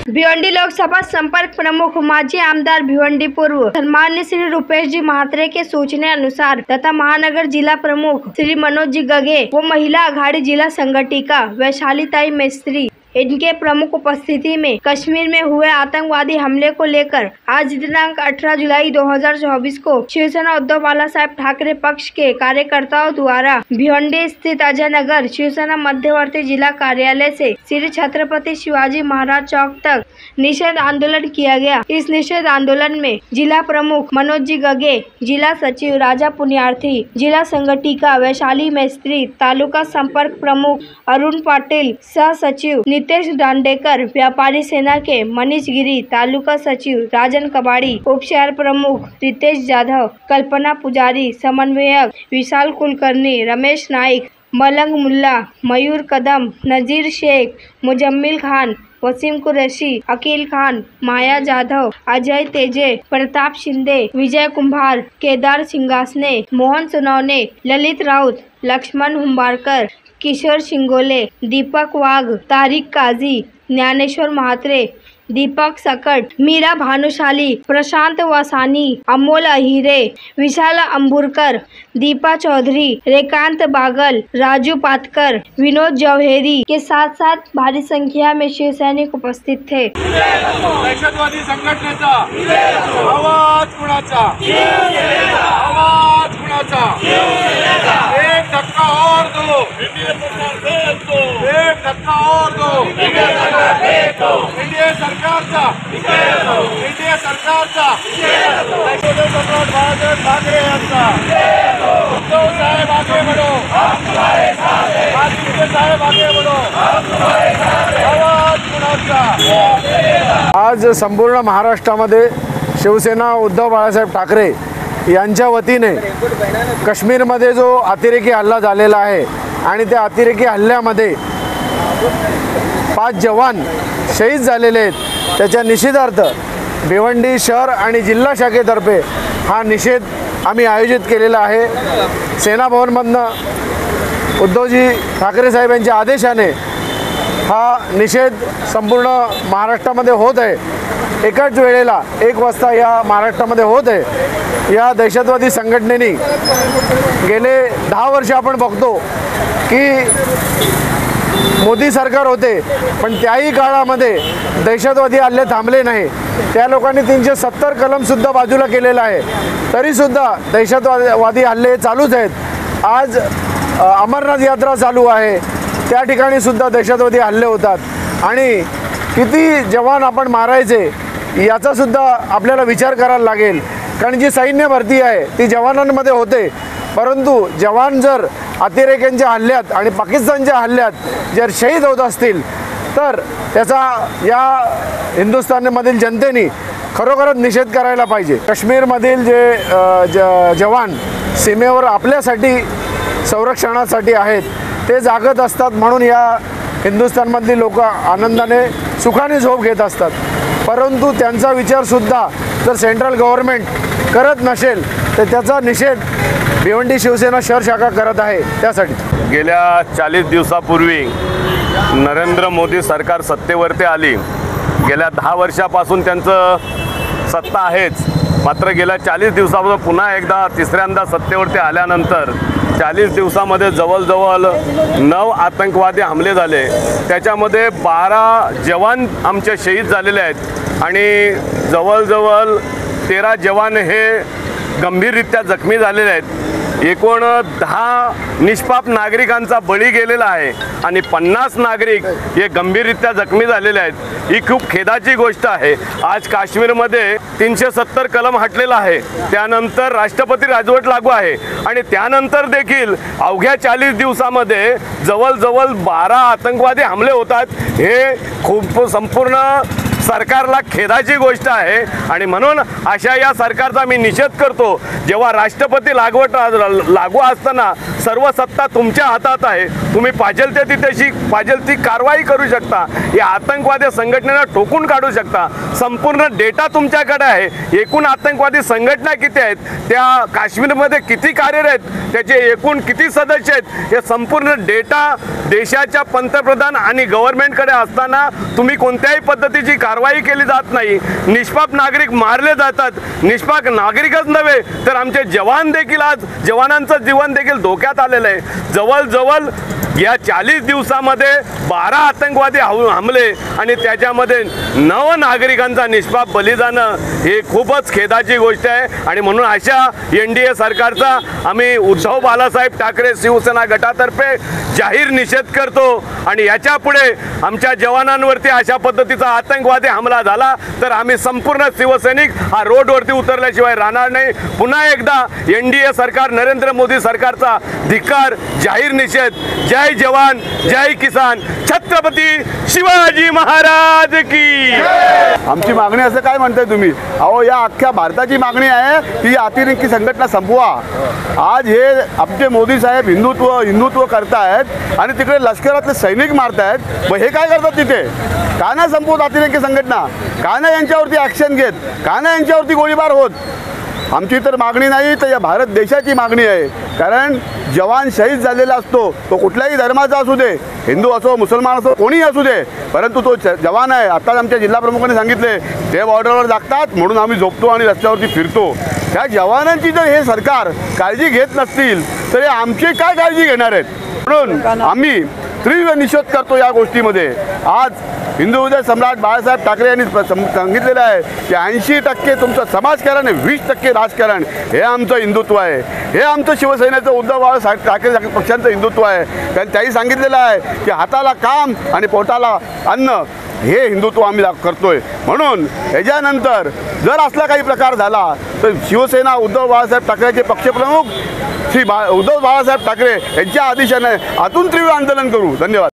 भिवंडी लोकसभा संपर्क प्रमुख माजी आमदार भिवंडी पूर्व सन्मान्य श्री रूपेश जी महात्रे के सूचने अनुसार तथा महानगर जिला प्रमुख श्री मनोज जी गगे व महिला आघाड़ी जिला संगठिका वैशालीताई मिस्त्री इनके प्रमुख उपस्थिति में कश्मीर में हुए आतंकवादी हमले को लेकर आज दिनांक 18 जुलाई 2024 को शिवसेना उद्धव बाला साहेब ठाकरे पक्ष के कार्यकर्ताओं द्वारा भिवंडी स्थित अजय नगर शिवसेना मध्यवर्ती जिला कार्यालय से श्री छत्रपति शिवाजी महाराज चौक तक निषेध आंदोलन किया गया। इस निषेध आंदोलन में जिला प्रमुख मनोज जी गगे, जिला सचिव राजा पुण्यार्थी, जिला संगठिका वैशाली मिस्त्री, तालुका संपर्क प्रमुख अरुण पाटिल, सह सचिव नितेश दांडेकर, व्यापारी सेना के मनीष गिरी, तालुका सचिव राजन कबाड़ी, उप शहर प्रमुख रितेश जाधव, कल्पना पुजारी, समन्वयक विशाल कुलकर्णी, रमेश नाइक, मलंग मुल्ला, मयूर कदम, नजीर शेख, मुजम्मिल खान, वसीम कुरैशी, अकील खान, माया जाधव, अजय तेजे, प्रताप शिंदे, विजय कुंभार, केदार सिंगासने, मोहन सोनवणे, ललित राउत, लक्ष्मण हुंबारकर, किशोर शिंगोले, दीपक वाघ, तारिक काजी, ज्ञानेश्वर महात्रे, दीपक सकट, मीरा भानुशाली, प्रशांत वसानी, अमोल अहिरे, विशाल अंबुरकर, दीपा चौधरी, रेकांत बागल, राजू पातकर, विनोद जौहरी के साथ साथ भारी संख्या में शिवसैनिक उपस्थित थे। दहशतवादी संघटनेचा आवाज कुणाचा? आवाज कुणाचा? एक धक्का और दो, एक धक्का और दो, एनडीए सरकारचा, एनडीए सरकारचा, सम्राट बाळासाहेब ठाकरे यांचा, उद्धव साहेब आगे बढ़ो, आदित्य साहेब आगे बढ़ो, आवाज कुणाचा? आज संपूर्ण महाराष्ट्रामध्ये शिवसेना उद्धव बाळासाहेब ठाकरे यांच्या वतीने काश्मीरमध्ये जो अतिरेकी हल्ला झालेला आहे आणि त्या अतिरेकी हल्ल्यामध्ये 5 जवान शहीद झालेले आहेत, त्याच्या निषेधार्थ भिवंडी शहर आणि जिल्हा शाखेतर्फे हा निषेध आम्ही आयोजित केलेला आहे। सेना भवनमधनं उद्धवजी ठाकरे साहेब यांच्या आदेशाने हा निषेध संपूर्ण महाराष्ट्रामध्ये होत आहे। एकाच वेळेला 1 वाजता या महाराष्ट्रामध्ये होत आहे। या दहशतवादी संघटनेने गेले 10 वर्ष आपण बघतो की मोदी सरकार होते, पण त्याही काळामध्ये दहशतवादी हल्ले थांबले नाही। त्या लोकांनी 370 कलमसुद्धा बाजूला केलेला आहे, तरीसुद्धा दहशतवादी हल्ले चालूच आहेत। आज अमरनाथ यात्रा चालू आहे, त्या ठिकाणी सुद्धा दहशतवादी हल्ले होतात आणि किती जवान आपण मारायचे याचा सुद्धा आपल्याला विचार करायला लागेल। कारण जी सैन्य भरती आहे ती जवानांमध्ये होते, परंतु जवान जर अतिरेक्यांच्या हल्ल्यात आणि पाकिस्तानच्या हल्ल्यात जर शहीद होत असतील तर त्याचा या हिंदुस्थानमधील जनतेने खरोखरच निषेध करायला पाहिजे। काश्मीरमधील जे जवान सीमेवर आपल्यासाठी संरक्षणासाठी आहेत ते जागत असतात, म्हणून या हिंदुस्थानमधली लोक आनंदाने सुखाने झोप घेत असतात। परंतु त्यांचा विचारसुद्धा जर सेंट्रल गव्हर्नमेंट करत नसेल तर त्याचा निषेध भिवंडी शिवसेना शहर शाखा करत आहे। त्यासाठी गेल्या 40 दिवसापूर्वी नरेंद्र मोदी सरकार सत्तेवरती आली। गेल्या 10 वर्षापासून त्यांचं सत्ता आहेच, मात्र गेल्या 40 दिवसापासून पुन्हा एकदा तिसऱ्यांदा सत्तेवरती आल्यानंतर 40 दिवसामध्ये जवळजवळ 9 आतंकवादी हमले झाले, त्याच्यामध्ये 12 जवान आमचे शहीद झालेले आहेत आणि जवळजवळ 13 जवान हे गंभीररित्या जखमी झालेले आहेत। एकूण 10 निष्पाप नागरिकांचा बळी गेलेला आहे आणि 50 नागरिक हे गंभीररित्या जखमी झालेले आहेत। ही खूप खेदाची गोष्ट आहे। आज काश्मीरमध्ये 370 कलम हटलेला आहे, त्यानंतर राष्ट्रपती राजवट लागू आहे आणि त्यानंतर देखील अवघ्या 40 दिवसामध्ये जवळजवळ 12 आतंकवादी हमले होतात। हे खूप संपूर्ण सरकारला खेदाची गोष्ट आहे आणि म्हणून अशा या सरकारचा मी निषेध करतो। जेव्हा राष्ट्रपती लागू असताना सर्व सत्ता तुमच्या हातात आहे, तुम्ही पाहिजे ती कारवाई करू शकता, या आतंकवादी संघटनेला ठोकून काढू शकता। संपूर्ण डेटा तुमच्याकडे आहे, एकूण आतंकवादी संघटना किती आहेत, त्या काश्मीरमध्ये किती कार्यरत, त्याचे एकूण किती सदस्य आहेत, हे संपूर्ण डेटा देशाच्या पंतप्रधान आणि गव्हर्नमेंटकडे असताना तुम्ही कोणत्याही पद्धतीची कारवाई कारवाई केली जात नाही, निष्पाप नागरिक मारले जातात. निष्पाप नागरिकच नव्हे तर आमचे जवान देखील आज जवानांचं जीवन देखील धोक्यात आलेलं आहे. जवळजवळ या 40 दिवसामध्ये 12 आतंकवादी हमले आणि त्याच्यामध्ये 9 नागरिकांचा निष्पाप बली जाणं ही खूपच खेदाची गोष्ट आहे. आणि म्हणून अशा NDA सरकारचा आम्ही उद्धव बाळासाहेब ठाकरे शिवसेना गटातर्फे जाहीर निषेध करतो. आणि याच्या पुढे आमच्या जवानांवरती अशा पद्धतीचा आतंकवादी हमला झाला तर आम्ही संपूर्ण शिवसैनिक हा रोडवरती उतरल्याशिवाय राहणार नाही. पुन्हा एकदा NDA सरकार नरेंद्र मोदी सरकारचा धिक्कार, जाहीर निषेध. जय जवान जय किसान, छत्रपती शिवाजी महाराज की. आमची मागणी असं काय म्हणताय तुम्ही? अहो, या अख्ख्या भारताची मागणी आहे की अतिरेकी संघटना संपवा. आज हे आमचे मोदी साहेब हिंदुत्व करतायत आणि तिकडे लष्करातले सैनिक मारतायत. मग हे काय करतात तिथे? का नाही संपवत अतिरेकी संघटना? का नाही यांच्यावरती ॲक्शन घेत? का नाही यांच्यावरती गोळीबार होत? आमची तर मागणी नाही, तर या भारत देशाची मागणी आहे. कारण जवान शहीद झालेला असतो, तो कुठल्याही धर्माचा असू दे, हिंदू असो मुसलमान असो कोणीही असू दे, परंतु तो जवान आहे. आत्ताच आमच्या जिल्हा प्रमुखांनी सांगितले ते बॉर्डरवर लागतात म्हणून आम्ही झोपतो आणि रस्त्यावरती फिरतो. त्या जवानांची जर हे सरकार काळजी घेत नसतील तर हे आमची काय काळजी घेणार आहेत? म्हणून आम्ही तीव्र निषेध करतो या गोष्टीमध्ये. आज हिंदू हृदय सम्राट बाळासाहेब ठाकरे यांनी सांगितलेलं आहे की 80% तुमचं समाजकारण आहे, 20% राजकारण. हे आमचं हिंदुत्व आहे, हे आमचं शिवसेनेचं उद्धव बाळासाहेब ठाकरे पक्षांचं हिंदुत्व आहे. कारण त्याही सांगितलेलं आहे की हाताला काम आणि पोटाला अन्न, हे हिंदुत्व आम्ही करतोय. म्हणून याच्यानंतर जर असला काही प्रकार झाला तर शिवसेना उद्धव बाळासाहेब ठाकरेचे पक्षप्रमुख उद्धव बाळासाहेब ठाकरे यांच्या आदेशाने आतून तीव्र आंदोलन करू. धन्यवाद.